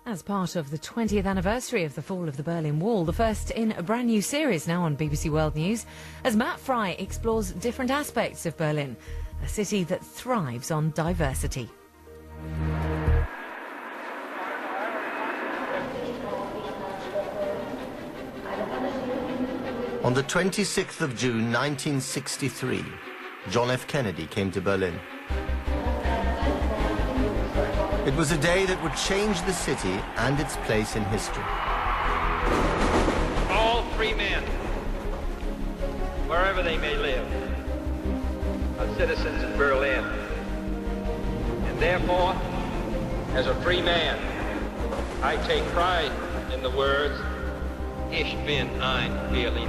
As part of the 20th anniversary of the fall of the Berlin Wall, the first in a brand new series now on BBC World News, as Matt Frei explores different aspects of Berlin, a city that thrives on diversity. On the 26th of June 1963, John F. Kennedy came to Berlin. It was a day that would change the city and its place in history. All free men, wherever they may live, are citizens of Berlin. And therefore, as a free man, I take pride in the words, Ich bin ein Berliner.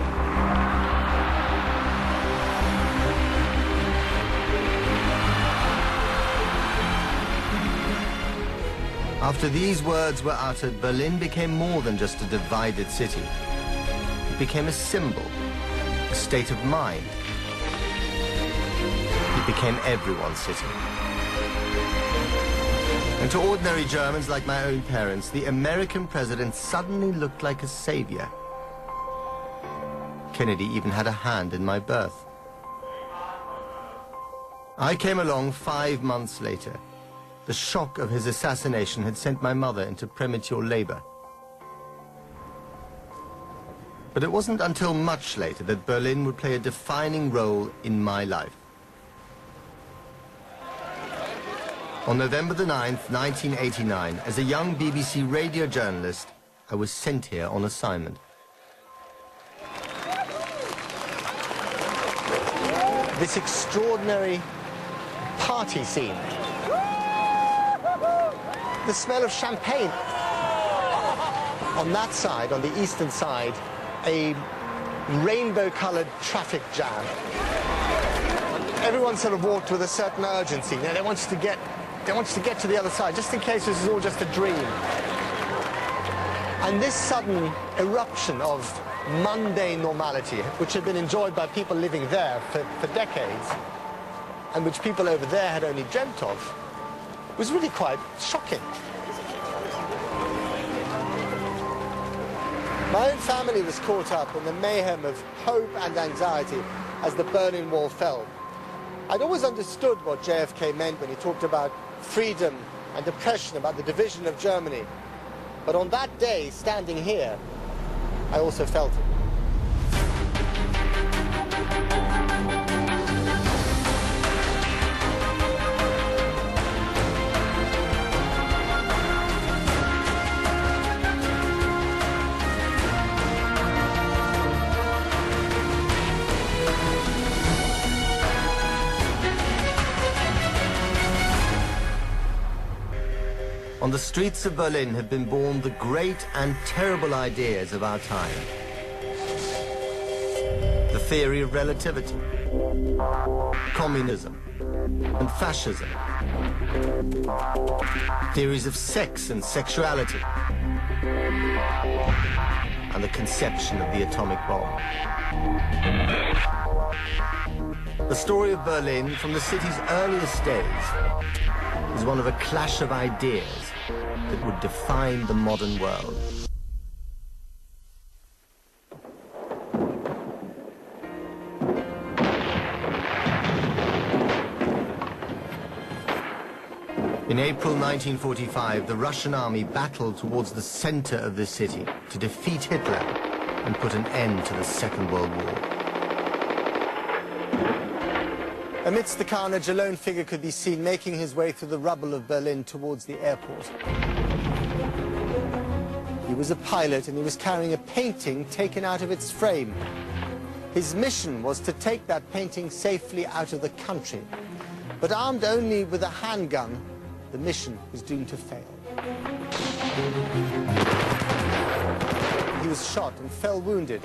After these words were uttered, Berlin became more than just a divided city. It became a symbol, a state of mind. It became everyone's city. And to ordinary Germans like my own parents, the American president suddenly looked like a savior. Kennedy even had a hand in my birth. I came along 5 months later. The shock of his assassination had sent my mother into premature labor. But it wasn't until much later that Berlin would play a defining role in my life. On November the 9th, 1989, as a young BBC radio journalist, I was sent here on assignment. This extraordinary party scene. The smell of champagne. On that side, on the eastern side, a rainbow-colored traffic jam. Everyone sort of walked with a certain urgency. You know, they wanted to get to the other side, just in case this is all just a dream. And this sudden eruption of mundane normality, which had been enjoyed by people living there for decades, and which people over there had only dreamt of, was really quite shocking. My own family was caught up in the mayhem of hope and anxiety as the Berlin Wall fell. I'd always understood what JFK meant when he talked about freedom and oppression, about the division of Germany. But on that day, standing here, I also felt it. On the streets of Berlin have been born the great and terrible ideas of our time. The theory of relativity, communism, and fascism. Theories of sex and sexuality. And the conception of the atomic bomb. The story of Berlin from the city's earliest days is one of a clash of ideas that would define the modern world. In April 1945, the Russian army battled towards the center of the city to defeat Hitler and put an end to the Second World War. Amidst the carnage, a lone figure could be seen making his way through the rubble of Berlin towards the airport. He was a pilot and he was carrying a painting taken out of its frame. His mission was to take that painting safely out of the country. But armed only with a handgun, the mission was doomed to fail. He was shot and fell wounded.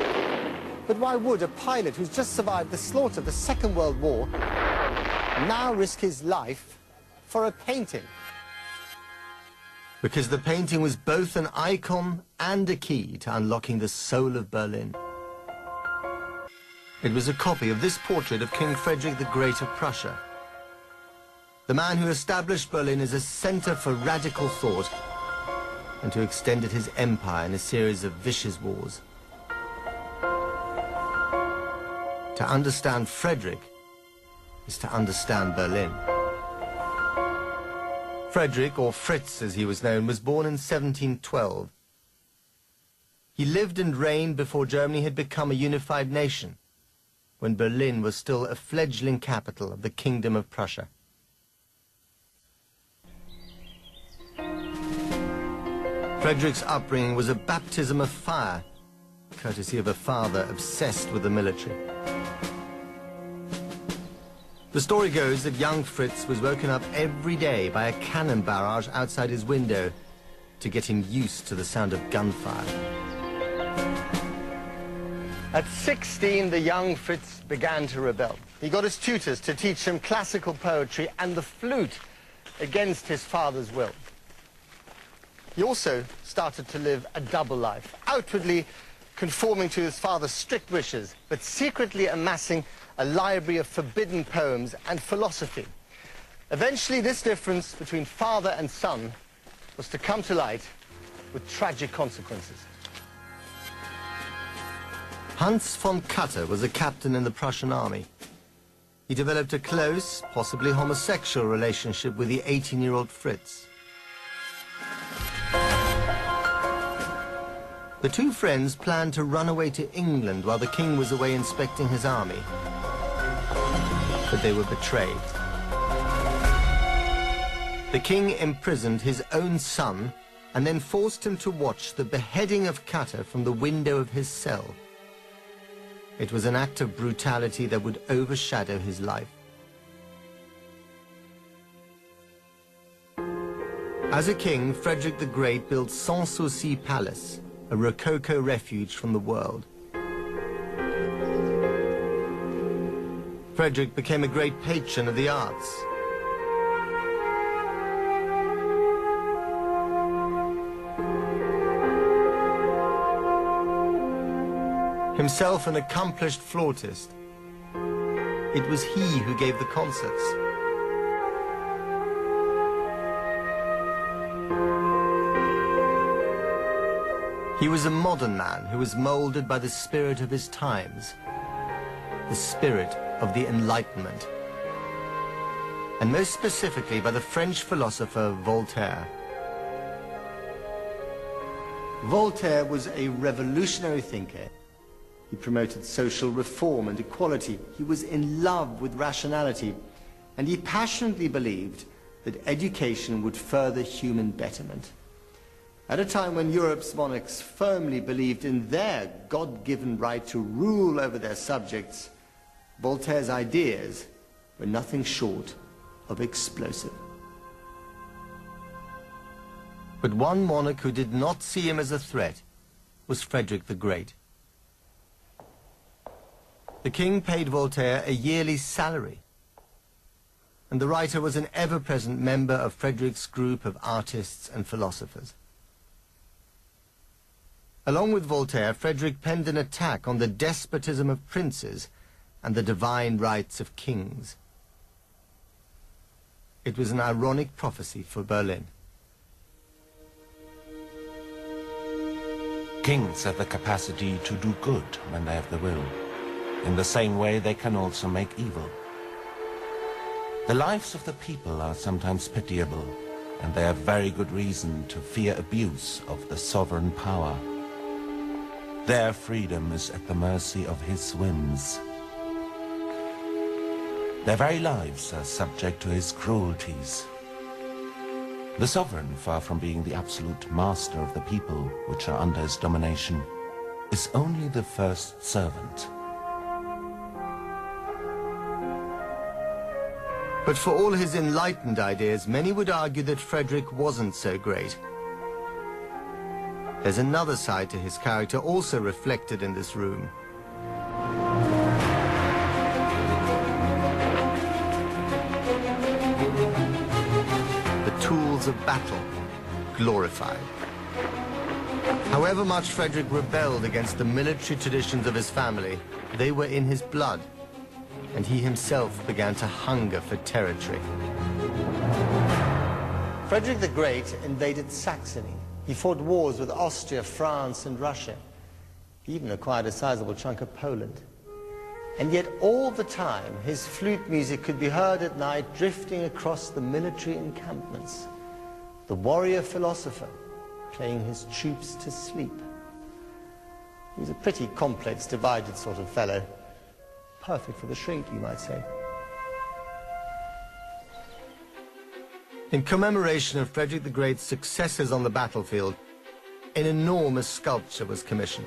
But why would a pilot who's just survived the slaughter of the Second World War now risk his life for a painting? Because the painting was both an icon and a key to unlocking the soul of Berlin. It was a copy of this portrait of King Frederick the Great of Prussia, the man who established Berlin as a center for radical thought and to extend his empire in a series of vicious wars. To understand Frederick is to understand Berlin. Frederick, or Fritz as he was known, was born in 1712. He lived and reigned before Germany had become a unified nation, when Berlin was still a fledgling capital of the Kingdom of Prussia. Frederick's upbringing was a baptism of fire, courtesy of a father obsessed with the military. The story goes that young Fritz was woken up every day by a cannon barrage outside his window to get him used to the sound of gunfire. At 16, the young Fritz began to rebel. He got his tutors to teach him classical poetry and the flute against his father's will. He also started to live a double life, outwardly conforming to his father's strict wishes, but secretly amassing a library of forbidden poems and philosophy. Eventually, this difference between father and son was to come to light with tragic consequences. Hans von Katter was a captain in the Prussian army. He developed a close, possibly homosexual relationship with the 18-year-old Fritz. The two friends planned to run away to England while the king was away inspecting his army. But they were betrayed. The king imprisoned his own son and then forced him to watch the beheading of Katter from the window of his cell. It was an act of brutality that would overshadow his life. As a king, Frederick the Great built Sanssouci Palace, a Rococo refuge from the world. Frederick became a great patron of the arts. Himself an accomplished flautist, it was he who gave the concerts. He was a modern man who was molded by the spirit of his times, the spirit of the Enlightenment, and most specifically by the French philosopher Voltaire. Voltaire was a revolutionary thinker. He promoted social reform and equality. He was in love with rationality, and he passionately believed that education would further human betterment. At a time when Europe's monarchs firmly believed in their God-given right to rule over their subjects, Voltaire's ideas were nothing short of explosive. But one monarch who did not see him as a threat was Frederick the Great. The king paid Voltaire a yearly salary, and the writer was an ever-present member of Frederick's group of artists and philosophers. Along with Voltaire, Frederick penned an attack on the despotism of princes and the divine rights of kings. It was an ironic prophecy for Berlin. Kings have the capacity to do good when they have the will. In the same way, they can also make evil. The lives of the people are sometimes pitiable, and they have very good reason to fear abuse of the sovereign power. Their freedom is at the mercy of his whims. Their very lives are subject to his cruelties. The sovereign, far from being the absolute master of the people which are under his domination, is only the first servant. But for all his enlightened ideas, many would argue that Frederick wasn't so great. There's another side to his character also reflected in this room. The tools of battle glorified. However much Frederick rebelled against the military traditions of his family, they were in his blood, and he himself began to hunger for territory. Frederick the Great invaded Saxony, He fought wars with Austria, France, and Russia. He even acquired a sizable chunk of Poland. And yet all the time, his flute music could be heard at night drifting across the military encampments. The warrior philosopher playing his troops to sleep. He was a pretty complex, divided sort of fellow. Perfect for the shrink, you might say. In commemoration of Frederick the Great's successes on the battlefield, an enormous sculpture was commissioned.